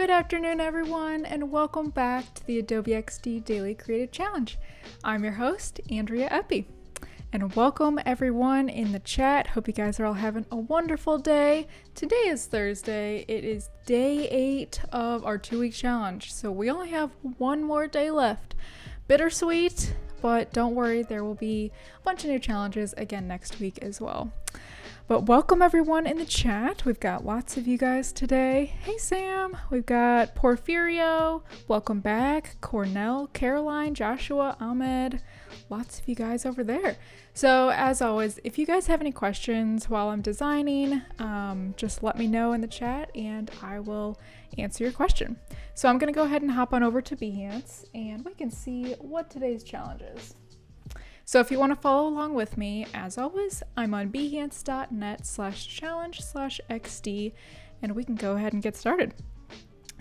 Good afternoon, everyone, and welcome back to the Adobe XD Daily Creative Challenge. I'm your host, Andrea Eppy, and welcome everyone in the chat. Hope you guys are all having a wonderful day. Today is Thursday. It is day 8 of our 2-week challenge, so we only have one more day left. Bittersweet, but don't worry, there will be a bunch of new challenges again next week as well. But welcome everyone in the chat. We've got lots of you guys today. Hey Sam, we've got Porfirio, welcome back, Cornell, Caroline, Joshua, Ahmed, lots of you guys over there. So as always, if you guys have any questions while I'm designing, just let me know in the chat and I will answer your question. So I'm gonna go ahead and hop on over to Behance and we can see what today's challenge is. So if you want to follow along with me, as always, I'm on behance.net/challenge/XD, and we can go ahead and get started.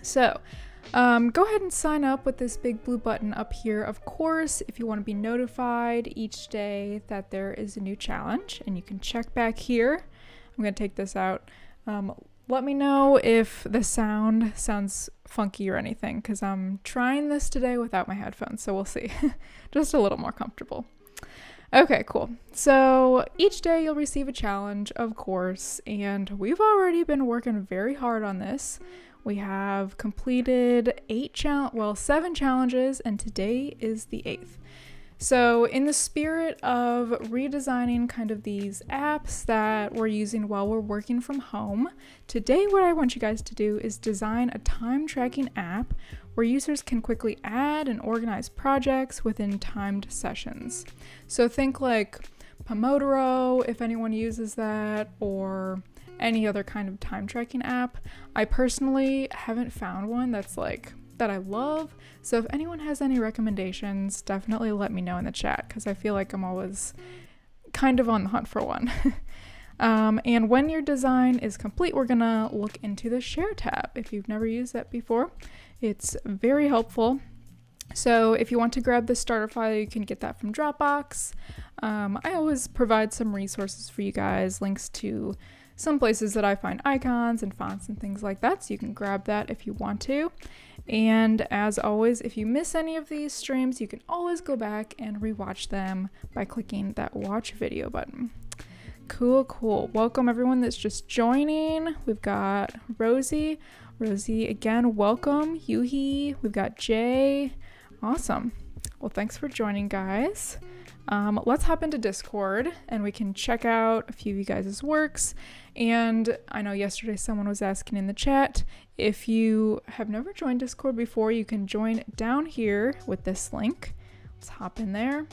So go ahead and sign up with this big blue button up here, of course, if you want to be notified each day that there is a new challenge, and you can check back here. I'm going to take this out. Let me know if the sound sounds funky or anything, because I'm trying this today without my headphones, so we'll see. Just a little more comfortable. Okay, cool. So each day you'll receive a challenge, of course, and we've already been working very hard on this. We have completed 7 challenges, and today is the 8th. So in the spirit of redesigning kind of these apps that we're using while we're working from home, today what I want you guys to do is design a time tracking app where users can quickly add and organize projects within timed sessions. So think like Pomodoro, if anyone uses that, or any other kind of time tracking app. I personally haven't found one that I love. So if anyone has any recommendations, definitely let me know in the chat, because I feel like I'm always kind of on the hunt for one. And when your design is complete, we're gonna look into the Share tab. If you've never used that before, it's very helpful. So if you want to grab the starter file, you can get that from Dropbox. I always provide some resources for you guys, links to some places that I find icons and fonts and things like that, so you can grab that if you want to. And as always, if you miss any of these streams, you can always go back and rewatch them by clicking that watch video button. Cool. Welcome everyone that's just joining. We've got Rosie again, welcome. Yuhi, we've got Jay. Awesome. Well, thanks for joining, guys. Let's hop into Discord and we can check out a few of you guys' works. And I know yesterday someone was asking in the chat, if you have never joined Discord before, you can join down here with this link. Let's hop in there.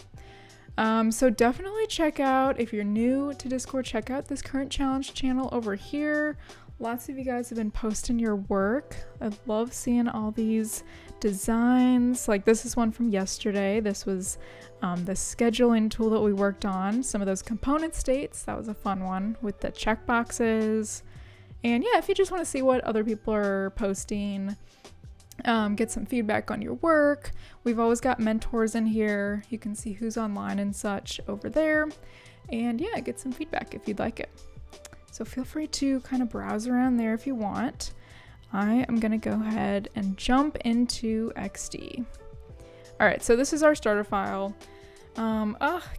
So definitely check out, if you're new to Discord, check out this current challenge channel over here. Lots of you guys have been posting your work. I love seeing all these designs. Like this is one from yesterday. This was the scheduling tool that we worked on. Some of those component states, that was a fun one with the checkboxes. And yeah, if you just want to see what other people are posting, get some feedback on your work. We've always got mentors in here. You can see who's online and such over there. And yeah, get some feedback if you'd like it. So feel free to kind of browse around there if you want. I am gonna go ahead and jump into XD. All right, so this is our starter file.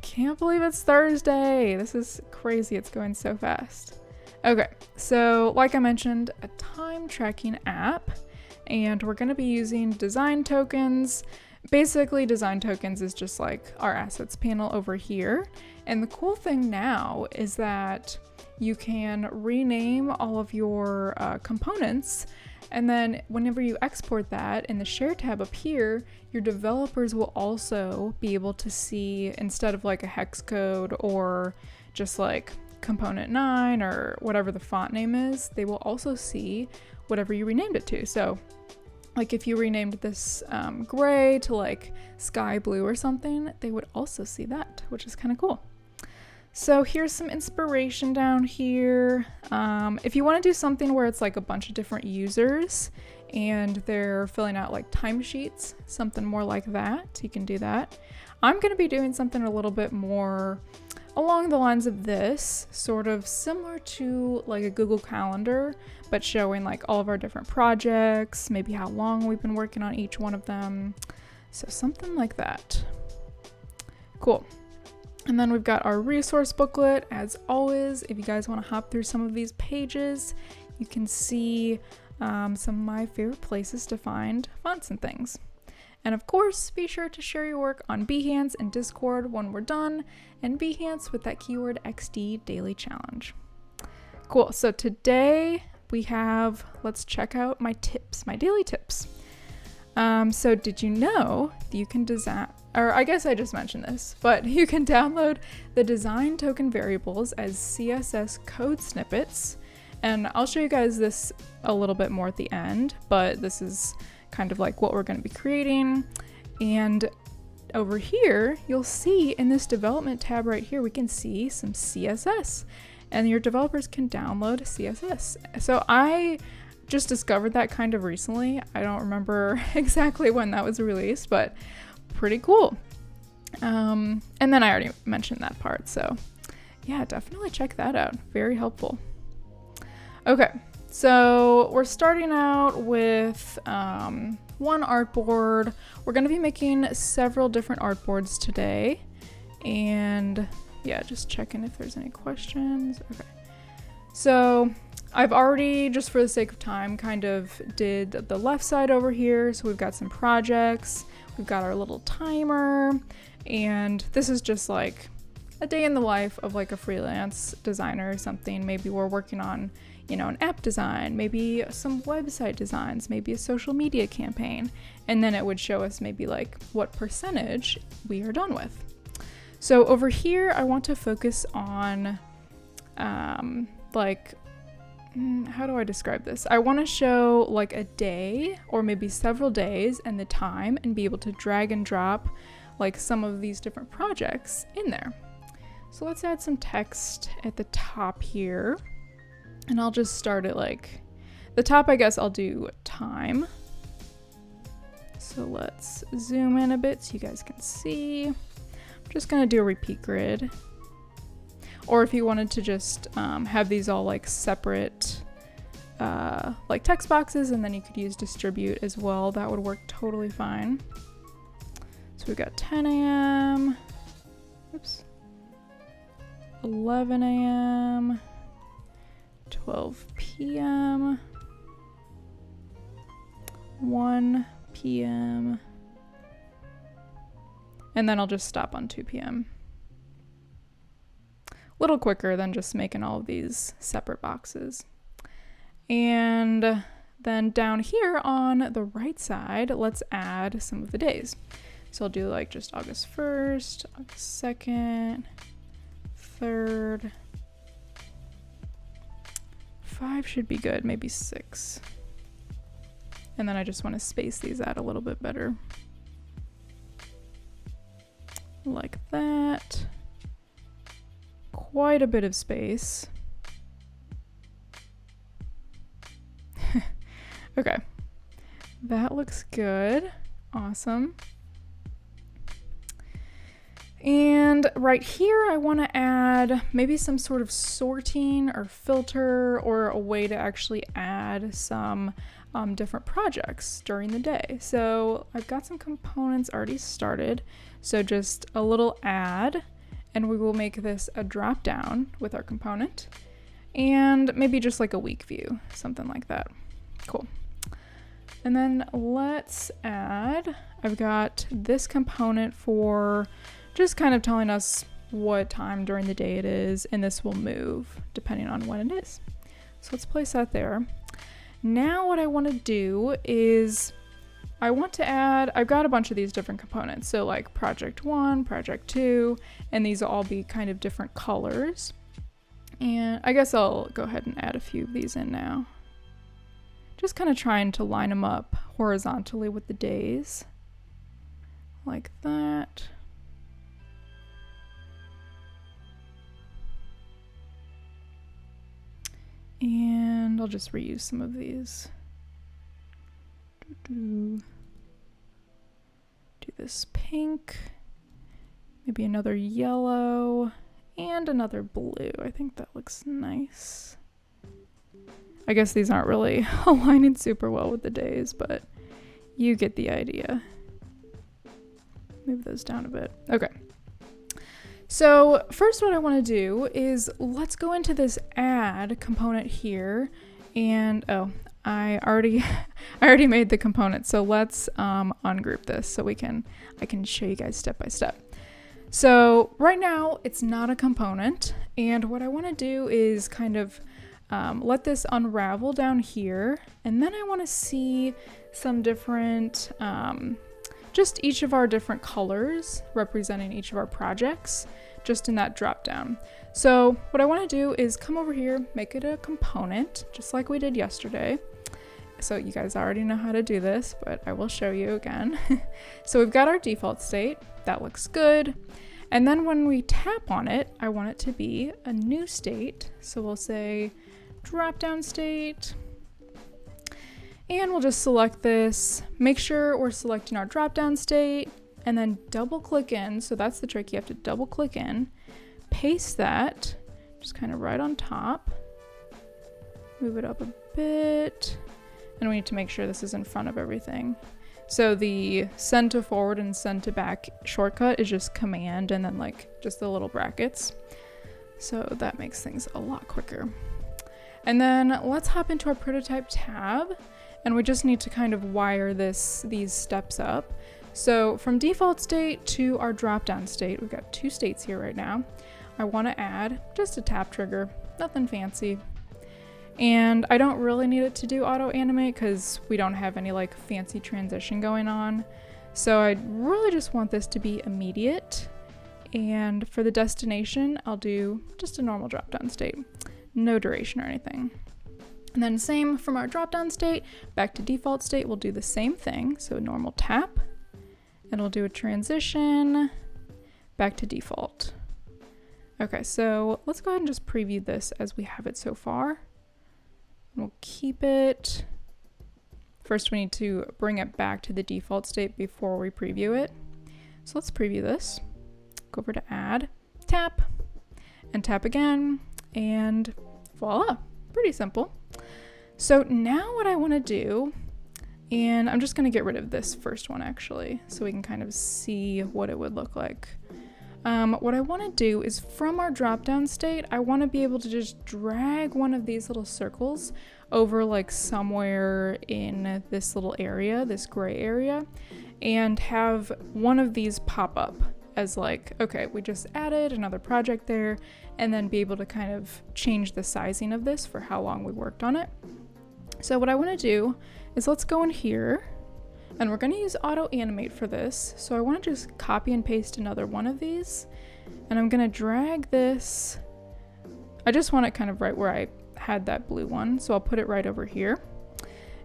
Can't believe it's Thursday. This is crazy, it's going so fast. Okay, so like I mentioned, a time tracking app, and we're gonna be using design tokens. Basically, design tokens is just like our assets panel over here. And the cool thing now is that you can rename all of your components, and then whenever you export that in the Share tab up here, your developers will also be able to see, instead of like a hex code or just like component 9 or whatever the font name is, they will also see whatever you renamed it to. So like if you renamed this gray to like sky blue or something, they would also see that, which is kind of cool. So here's some inspiration down here. If you want to do something where it's like a bunch of different users and they're filling out like timesheets, something more like that, you can do that. I'm going to be doing something a little bit more along the lines of this, sort of similar to like a Google Calendar, but showing like all of our different projects, maybe how long we've been working on each one of them. So something like that. Cool. And then we've got our resource booklet. As always, if you guys want to hop through some of these pages, you can see some of my favorite places to find fonts and things. And of course, be sure to share your work on Behance and Discord when we're done, and Behance with that keyword XD daily challenge. Cool, so today we have, let's check out my tips, my daily tips. So did you know that you can design, or I guess I just mentioned this, but you can download the design token variables as CSS code snippets. And I'll show you guys this a little bit more at the end, but this is kind of like what we're going to be creating. And over here, you'll see in this development tab right here, we can see some CSS, and your developers can download CSS. So I just discovered that kind of recently. I don't remember exactly when that was released, but pretty cool. And then I already mentioned that part. So yeah, definitely check that out. Very helpful. Okay. So we're starting out with one artboard. We're going to be making several different artboards today. And yeah, just checking if there's any questions. Okay. So I've already, just for the sake of time, kind of did the left side over here. So we've got some projects. We've got our little timer. And this is just like a day in the life of like a freelance designer or something. Maybe we're working on, you know, an app design, maybe some website designs, maybe a social media campaign. And then it would show us maybe like what percentage we are done with. So over here, I want to focus on how do I describe this? I want to show like a day or maybe several days and the time, and be able to drag and drop like some of these different projects in there. So let's add some text at the top here. And I'll just start at like the top. I guess I'll do time. So let's zoom in a bit so you guys can see. I'm just gonna do a repeat grid. Or if you wanted to just have these all like separate like text boxes, and then you could use distribute as well, that would work totally fine. So we've got 10 a.m. Oops. 11 a.m. 12 p.m. 1 p.m. And then I'll just stop on 2 p.m. A little quicker than just making all of these separate boxes. And then down here on the right side, let's add some of the days. So I'll do like just August 1st, August 2nd, 3rd, 5 should be good, maybe 6. And then I just want to space these out a little bit better. Like that. Quite a bit of space. Okay. That looks good. Awesome. And right here, I want to add maybe some sort of sorting or filter, or a way to actually add some different projects during the day. So I've got some components already started. So just a little add, and we will make this a drop down with our component, and maybe just like a week view, something like that. Cool. And then let's add, I've got this component for just kind of telling us what time during the day it is, and this will move depending on when it is. So let's place that there. Now what I want to do is I want to add, I've got a bunch of these different components. So like project 1, project 2, and these will all be kind of different colors. And I guess I'll go ahead and add a few of these in now. Just kind of trying to line them up horizontally with the days. Like that. And I'll just reuse some of these. Do this pink, maybe another yellow, and another blue. I think that looks nice. I guess these aren't really aligning super well with the days, but you get the idea. Move those down a bit. Okay. So first what I want to do is let's go into this add component here, and I already made the component, so let's ungroup this so I can show you guys step by step. So right now it's not a component, and what I want to do is kind of let this unravel down here, and then I want to see some different just each of our different colors representing each of our projects just in that drop down. So what I want to do is come over here, make it a component just like we did yesterday. So you guys already know how to do this, but I will show you again. So we've got our default state, that looks good. And then when we tap on it, I want it to be a new state. So we'll say drop down state. And we'll just select this, make sure we're selecting our drop down state, and then double click in. So that's the trick, you have to double click in, paste that, just kind of right on top, move it up a bit, and we need to make sure this is in front of everything. So the send to forward and send to back shortcut is just command and then like just the little brackets. So that makes things a lot quicker. And then let's hop into our prototype tab. And we just need to kind of wire these steps up. So from default state to our drop down state, we've got two states here right now. I want to add just a tap trigger, nothing fancy. And I don't really need it to do auto animate because we don't have any like fancy transition going on. So I really just want this to be immediate. And for the destination, I'll do just a normal drop down state, no duration or anything. And then same from our drop-down state, back to default state, we'll do the same thing. So a normal tap, and we'll do a transition, back to default. Okay, so let's go ahead and just preview this as we have it so far. We'll keep it. First, we need to bring it back to the default state before we preview it. So let's preview this. Go over to add, tap, and tap again, and voila, pretty simple. So now what I want to do, and I'm just going to get rid of this first one actually, so we can kind of see what it would look like. What I want to do is from our drop down state, I want to be able to just drag one of these little circles over like somewhere in this little area, this gray area, and have one of these pop up as like, okay, we just added another project there, and then be able to kind of change the sizing of this for how long we worked on it. So what I want to do is let's go in here, and we're going to use auto animate for this. So I want to just copy and paste another one of these, and I'm going to drag this. I just want it kind of right where I had that blue one, so I'll put it right over here,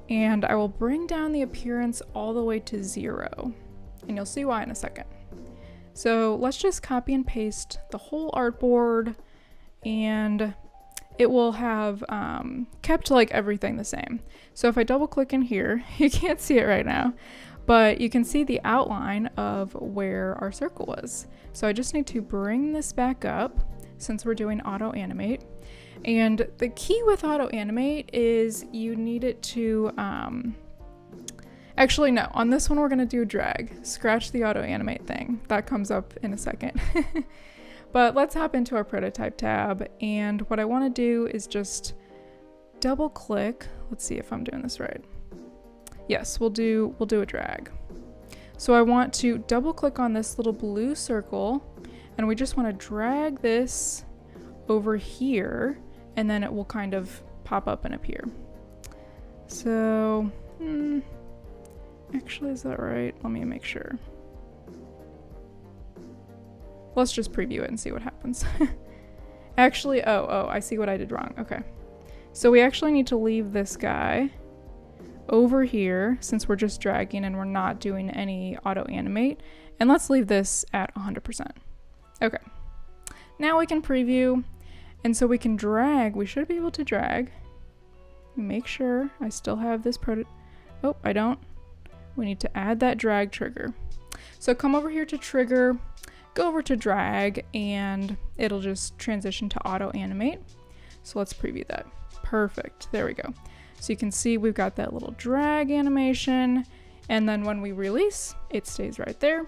and I will bring down the appearance all the way to 0, and you'll see why in a second. So let's just copy and paste the whole artboard, and it will have kept like everything the same. So if I double click in here, you can't see it right now, but you can see the outline of where our circle was. So I just need to bring this back up since we're doing auto animate. And the key with auto animate is you need it to, actually no, on this one we're gonna do drag. Scratch the auto animate thing. That comes up in a second. But let's hop into our prototype tab, and what I want to do is just double click. Let's see if I'm doing this right. Yes, we'll do a drag. So I want to double click on this little blue circle, and we just want to drag this over here, and then it will kind of pop up and appear. So, actually, is that right? Let me make sure. Let's just preview it and see what happens. Actually, oh, I see what I did wrong. Okay. So we actually need to leave this guy over here since we're just dragging and we're not doing any auto animate. And let's leave this at 100%. Okay. Now we can preview, and so we can drag. We should be able to drag. Make sure I still have this oh, I don't. We need to add that drag trigger. So come over here to trigger. go over to drag and it'll just transition to auto animate. So let's preview that. Perfect, there we go. So you can see we've got that little drag animation, and then when we release, it stays right there.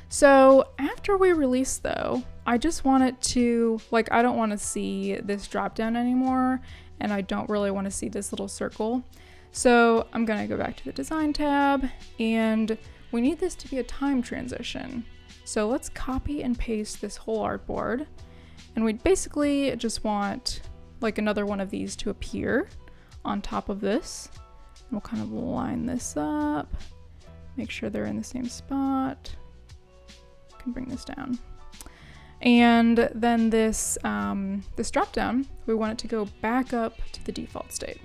So after we release though, I just want it to, like, I don't want to see this drop down anymore, and I don't really want to see this little circle. So I'm gonna go back to the design tab, and we need this to be a time transition. So let's copy and paste this whole artboard, and we basically just want like another one of these to appear on top of this. And we'll kind of line this up, make sure they're in the same spot. Can bring this down. And then this drop down, we want it to go back up to the default state.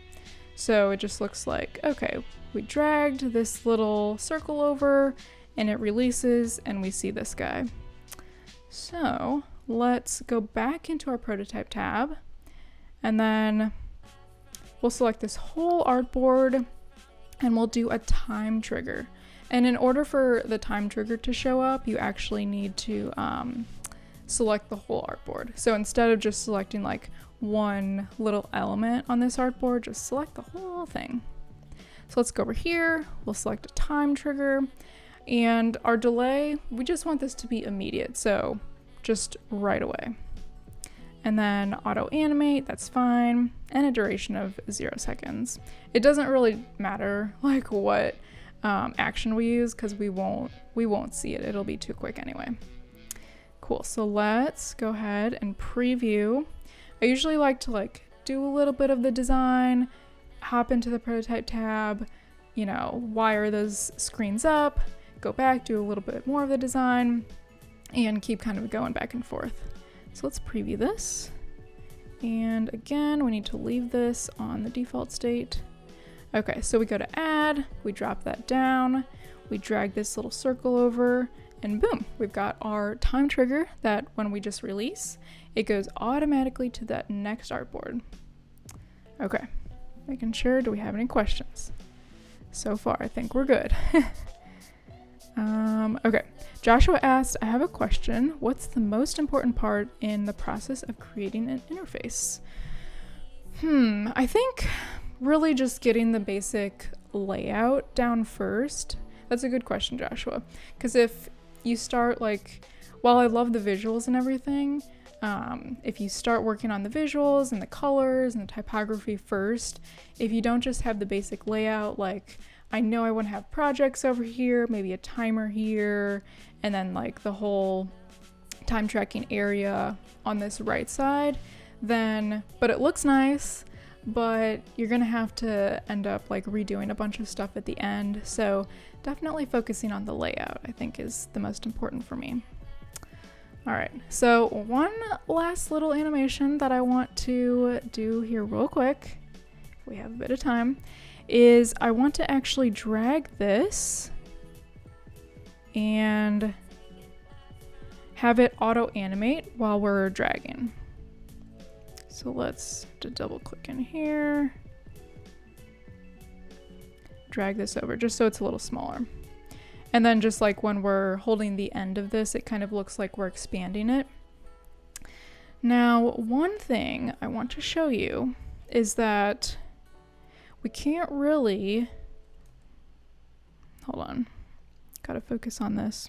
So it just looks like, okay, we dragged this little circle over and it releases and we see this guy. So let's go back into our prototype tab, and then we'll select this whole artboard and we'll do a time trigger. And in order for the time trigger to show up, you actually need to select the whole artboard. So instead of just selecting like one little element on this artboard, just select the whole thing. So let's go over here, we'll select a time trigger, and our delay, we just want this to be immediate, so just right away. And then auto animate, that's fine, and a duration of 0 seconds. It doesn't really matter like what action we use, because we won't see it, it'll be too quick anyway. Cool, so let's go ahead and preview. I usually like to like do a little bit of the design, hop into the prototype tab, you know, wire those screens up, go back, do a little bit more of the design, and keep kind of going back and forth. So let's preview this. And again, we need to leave this on the default state. Okay, so we go to add, we drop that down, we drag this little circle over, and boom, we've got our time trigger that when we just release, it goes automatically to that next artboard. Okay, making sure, do we have any questions? So far, I think we're good. Okay, Joshua asked, I have a question. What's the most important part in the process of creating an interface? I think really just getting the basic layout down first. That's a good question, Joshua. Because if you start like, while I love the visuals and everything, if you start working on the visuals and the colors and the typography first, if you don't just have the basic layout, like I know I want to have projects over here, maybe a timer here, and then like the whole time tracking area on this right side, then, but it looks nice, but you're gonna have to end up like redoing a bunch of stuff at the end. So definitely focusing on the layout, I think, is the most important for me. All right, so one last little animation that I want to do here real quick, if we have a bit of time, is I want to actually drag this and have it auto animate while we're dragging. So let's double click in here, drag this over just so it's a little smaller. And then just like when we're holding the end of this, it kind of looks like we're expanding it. Now, one thing I want to show you is that we can't really, hold on, gotta focus on this.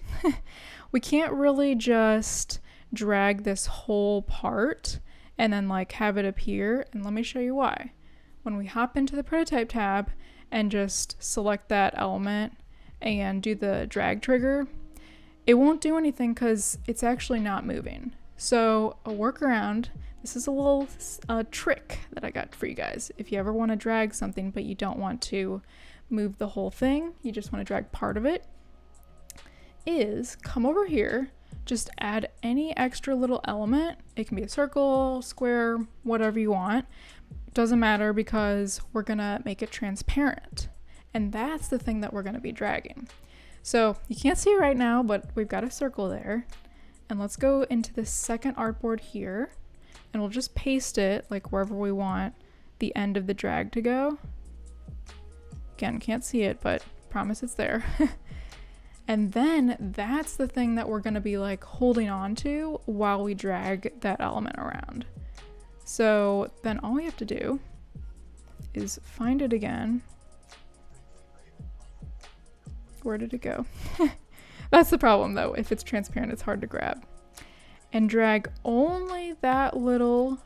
We can't really just drag this whole part and then like have it appear, and let me show you why. When we hop into the prototype tab and just select that element and do the drag trigger, it won't do anything because it's actually not moving. So a workaround, this is a little trick that I got for you guys. If you ever want to drag something but you don't want to move the whole thing, you just want to drag part of it, is come over here, just add any extra little element. It can be a circle, square, whatever you want. Doesn't matter because we're gonna make it transparent. And that's the thing that we're gonna be dragging. So you can't see it right now, but we've got a circle there. And let's go into the second artboard here, and we'll just paste it like wherever we want the end of the drag to go. Again, can't see it, but promise it's there. And then that's the thing that we're going to be like holding on to while we drag that element around. So then all we have to do is find it again. Where did it go? That's the problem though. If it's transparent, it's hard to grab. And drag only that little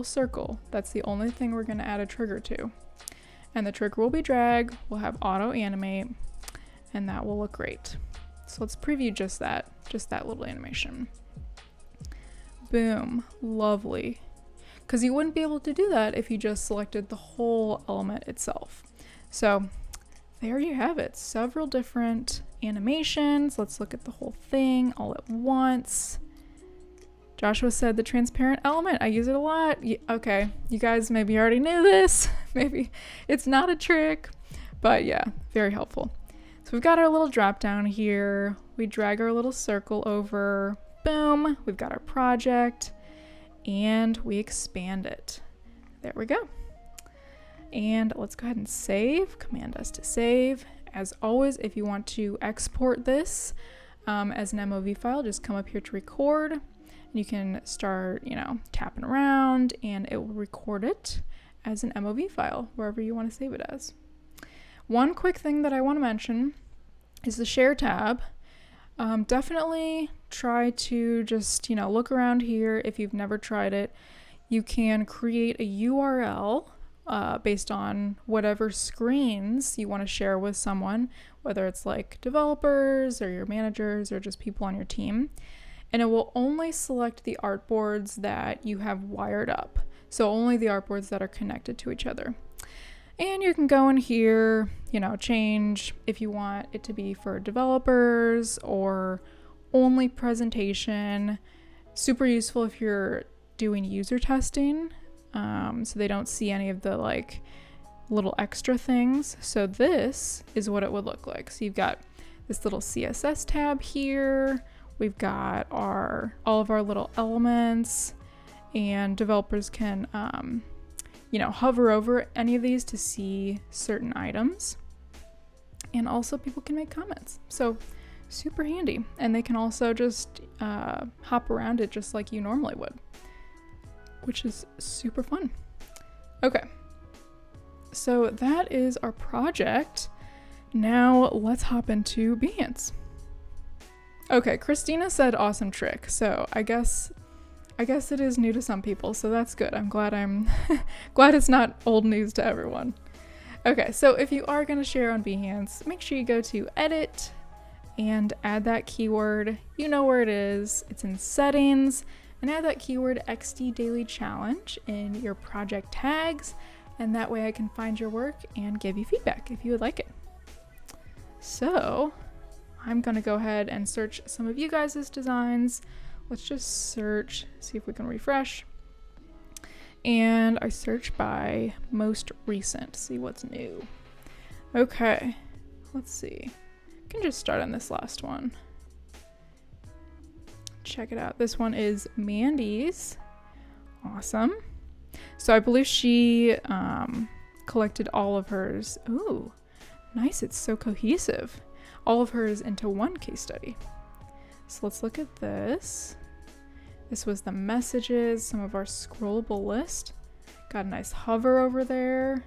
circle. That's the only thing we're going to add a trigger to. And the trigger will be drag. We'll have auto animate, and that will look great. So let's preview just that little animation. Boom, lovely. Because you wouldn't be able to do that if you just selected the whole element itself. So there you have it, several different animations. Let's look at the whole thing all at once. Joshua said the transparent element, I use it a lot. Okay, you guys maybe already knew this. Maybe it's not a trick, but yeah, very helpful. So we've got our little drop down here. We drag our little circle over, boom, we've got our project, and we expand it. There we go. And let's go ahead and save, Command S to save. As always, if you want to export this as an MOV file, just come up here to record. And you can start, tapping around, and it will record it as an MOV file, wherever you want to save it as. One quick thing that I want to mention is the Share tab. Definitely try to just, look around here. If you've never tried it, you can create a URL based on whatever screens you want to share with someone, whether it's like developers or your managers or just people on your team. And it will only select the artboards that you have wired up. So only the artboards that are connected to each other. And you can go in here, change if you want it to be for developers or only presentation. Super useful if you're doing user testing, so they don't see any of the little extra things. So this is what it would look like. So you've got this little CSS tab here. We've got all of our little elements, and developers can hover over any of these to see certain items. And also people can make comments. So super handy. And they can also just hop around it just like you normally would, which is super fun. Okay, so that is our project. Now let's hop into Behance. Okay, Christina said awesome trick, so I guess it is new to some people, so that's good. I'm glad glad it's not old news to everyone. Okay, so if you are going to share on Behance, make sure you go to Edit and add that keyword. You know where it is. It's in Settings, and add that keyword XD Daily Challenge in your project tags, and that way I can find your work and give you feedback if you would like it. So I'm going to go ahead and search some of you guys' designs. Let's just search, see if we can refresh. And I search by most recent, see what's new. Okay, let's see. I can just start on this last one. Check it out. This one is Mandy's. Awesome. So I believe she collected all of hers. Ooh, nice. It's so cohesive. All of hers into one case study. So let's look at this. This was the messages, some of our scrollable list. Got a nice hover over there.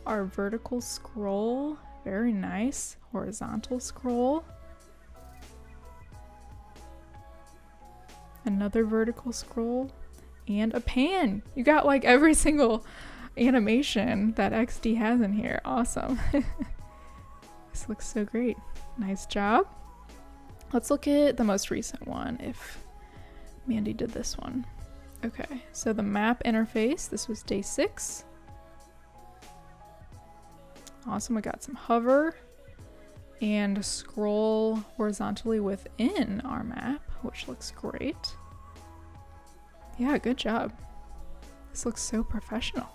Our vertical scroll, very nice. Horizontal scroll. Another vertical scroll. And a pan. You got like every single animation that XD has in here. Awesome. This looks so great. Nice job. Let's look at the most recent one, if Mandy did this one. Okay, so the map interface, this was day 6. Awesome, we got some hover and scroll horizontally within our map, which looks great. Yeah, good job. This looks so professional.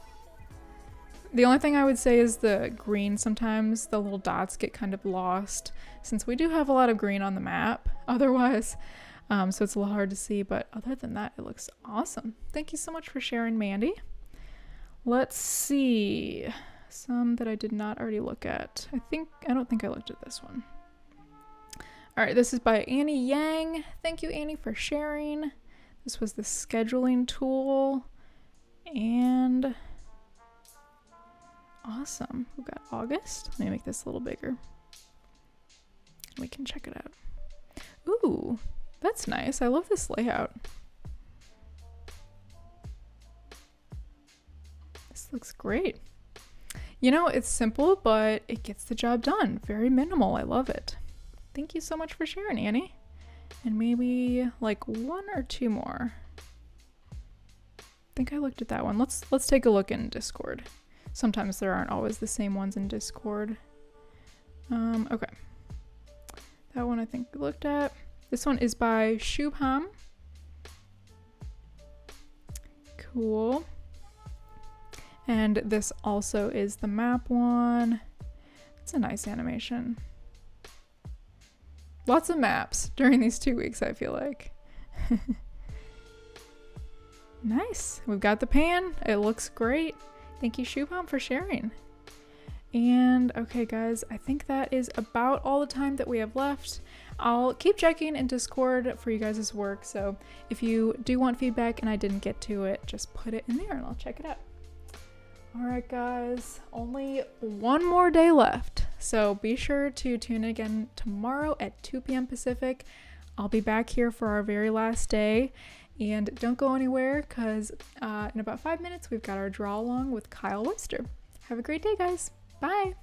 The only thing I would say is the green, sometimes the little dots get kind of lost since we do have a lot of green on the map otherwise, so it's a little hard to see, but other than that, it looks awesome. Thank you so much for sharing, Mandy. Let's see, some that I did not already look at. I don't think I looked at this one. All right, this is by Annie Yang. Thank you, Annie, for sharing. This was the scheduling tool. And awesome. We've got August. Let me make this a little bigger. We can check it out. Ooh, that's nice. I love this layout. This looks great. You know, it's simple, but it gets the job done. Very minimal. I love it. Thank you so much for sharing, Annie. And maybe like 1 or 2 more. I think I looked at that one. Let's take a look in Discord. Sometimes there aren't always the same ones in Discord. Okay. That one I think we looked at. This one is by Shubham. Cool. And this also is the map one. It's a nice animation. Lots of maps during these 2 weeks, I feel like. Nice. We've got the pan. It looks great. Thank you, Shubham, for sharing. And okay, guys, I think that is about all the time that we have left. I'll keep checking in Discord for you guys' work. So if you do want feedback and I didn't get to it, just put it in there and I'll check it out. All right, guys, only 1 more day left. So be sure to tune in again tomorrow at 2 p.m. Pacific. I'll be back here for our very last day. And don't go anywhere because in about 5 minutes, we've got our draw along with Kyle Webster. Have a great day, guys. Bye.